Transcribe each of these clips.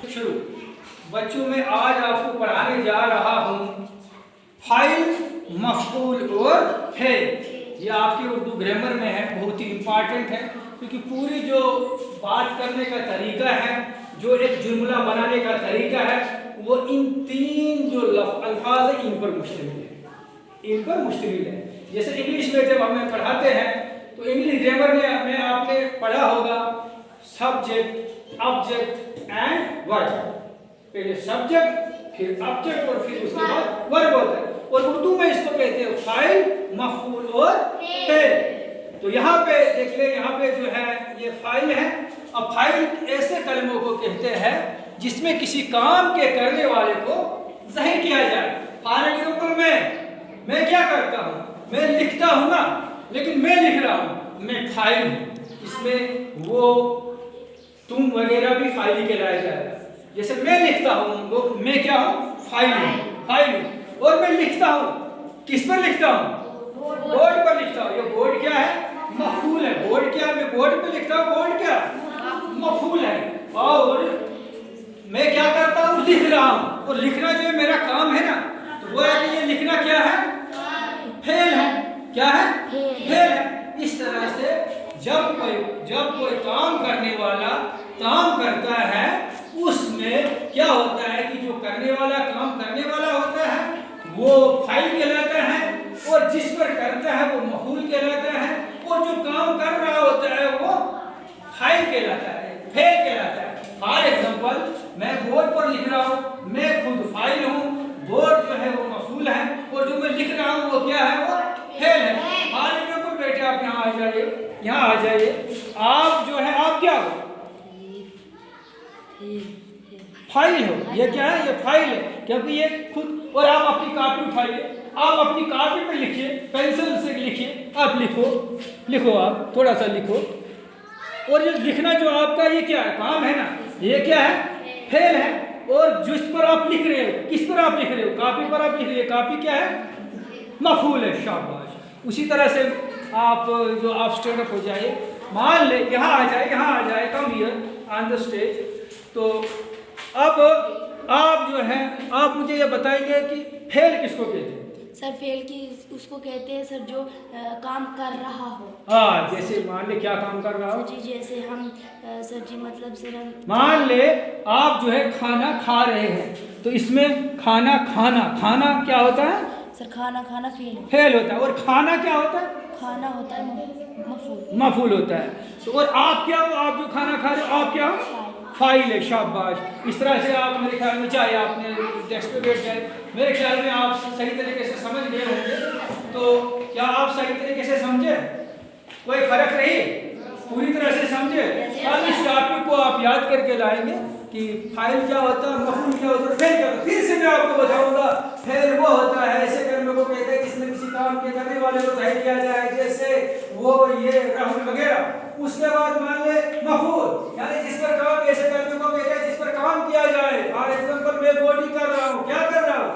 शुरू। बच्चों में आज आपको पढ़ाने जा रहा हूँ फाइल, मफऊल और फेल। ये आपके उर्दू ग्रामर में है, बहुत ही इम्पॉर्टेंट है, क्योंकि पूरी जो बात करने का तरीका है, जो एक जुमला बनाने का तरीका है, वो इन तीन जो अल्फाज है इन पर मुश्तमिल है। जैसे इंग्लिश में जब हमें पढ़ाते हैं तो इंग्लिश ग्रामर में आपने पढ़ा होगा सब्जेक्ट, ऑब्जेक्ट एंड वर्ब। पहले सब्जेक्ट, फिर ऑब्जेक्ट और फिर उसके बाद वर्ब होता है। और उर्दू में इसको कहते हैं फाइल, मफऊल और फेल। तो यहाँ पे देख ले, यहाँ पे जो है ये फाइल है। अब फाइल ऐसे कलमों को कहते हैं जिसमें किसी काम के करने वाले को ज़ाहिर किया जाए। फॉर एग्जांपल मैं क्या करता हूँ, मैं लिखता हूँ ना, लेकिन मैं लिख रहा हूँ, मैं फाइल हूँ। इसमें वो तुम वगैरह भी फाइल ही कहलाया जाएगा। जैसे मैं लिखता हूँ, वो मैं क्या हूँ, फाइल हूँ। और मैं लिखता हूँ, किस पर लिखता हूँ, बोर्ड पर लिखता हूँ। ये बोर्ड क्या है, मफऊल है। बोर्ड क्या है, मैं बोर्ड पे लिखता हूँ, बोर्ड क्या मफऊल है। और मैं क्या करता हूँ, लिख रहा हूँ। और लिखना जो है मेरा काम है ना, तो वो है कि ये लिखना क्या है, फेल है। क्या है, फेल है। इस तरह से जब कोई काम करने वाला काम करता है, उसमें क्या होता है कि जो करने वाला काम करने वाला होता है वो फाइल कहलाता है, और जिस पर करता है वो मफऊल कहलाता है, और जो काम कर रहा होता है वो फाइल कहलाता है, फेल कहलाता है। फॉर एग्जांपल मैं बोर्ड पर लिख रहा हूँ, मैं खुद फाइल हूँ, बोर्ड जो है वो मफऊल है, और जो मैं लिख रहा हूँ वो क्या है, वो फेल है। फॉर एग्जांपल बेटे आप यहाँ आ जाइए, यहाँ आ जाइए। आप जो है आप क्या हो, फाइल हो। ये क्या है, ये फाइल है, क्योंकि ये खुद। और आप अपनी कॉपी उठाइए, आप अपनी कॉपी पे लिखिए, पेंसिल से लिखिए, आप लिखो आप थोड़ा सा लिखो। और ये लिखना जो आपका ये क्या है, काम है ना, ये क्या है, फेल है। और जिस पर आप लिख रहे हो, किस पर आप लिख रहे हो, कॉपी पर आप लिख रहे हो, कॉपी क्या है, मफऊल है। शाबाश। उसी तरह से आप जो आप स्टैंड अप हो जाइए, मान ले यहाँ आ जाए, come here on the stage. तो अब आप जो है आप मुझे ये बताएंगे कि फेल किसको कहते हैं। सर फेल की उसको कहते हैं सर जो काम कर रहा हो। हाँ, जैसे मान ले क्या काम कर रहा हो सर जी, जैसे हम सर जी मतलब सर हम मान ले आप जो है खाना खा रहे हैं, तो इसमें खाना क्या होता है, सर खाना फेल होता है। और खाना क्या होता है, खाना होता है मफऊल होता है। तो और आप क्या हो, आप जो खाना खा रहे हो आप क्या हो, फाइल है। शाबाश। इस तरह से आप मेरे ख्याल में, चाहे आपने डेस्क पे बैठ जाए, मेरे ख्याल में आप सही तरीके से समझ गए होंगे। तो क्या आप सही तरीके से समझे, कोई फर्क नहीं, पूरी तरह से समझे। अब इस टॉपिक को आप याद करके लाएंगे कि फाइल क्या होता है, मफऊल क्या होता है, फेल क्या होता है। फिर से मैं आपको बताऊंगा, फेल वो होता है ऐसे करने को कहते हैं जिसमें किसी काम के करने वाले को ज़ाहिर किया जाए, जैसे वो ये राहुल वगैरह। उसके बाद मान ले मफऊल, यानी जिस पर काम, ऐसे करने को कहते हैं जिस पर काम किया जाए। फॉर एग्जांपल मैं बॉडी कर रहा हूँ, क्या कर रहा हूँ,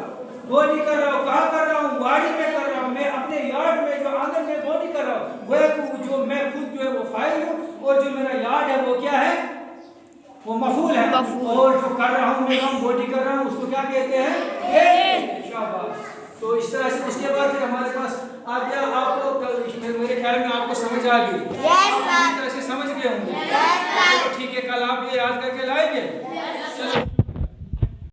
बॉडी कर रहा हूँ। कहाँ कर रहा हूँ, बाड़ी में कर रहा हूँ, मैं अपने यार्ड में जो आंगन में बॉडी कर रहा हूँ। वह जो मैं खुद जो है वो फाइल हूँ, और जो मेरा यार्ड है वो क्या है, वो मफऊल है। और जो कर रहा हूँ मैं काम, बॉडी कर रहा हूँ, उसको क्या कहते हैं, फेल। शाबाश। तो इस तरह से उसके बाद फिर हमारे पास आ गया, आपको मेरे ख्याल में आपको समझ आ गई, इस तरह से समझ गए होंगे। ठीक है, कल आप ये याद करके लाएंगे। चलो।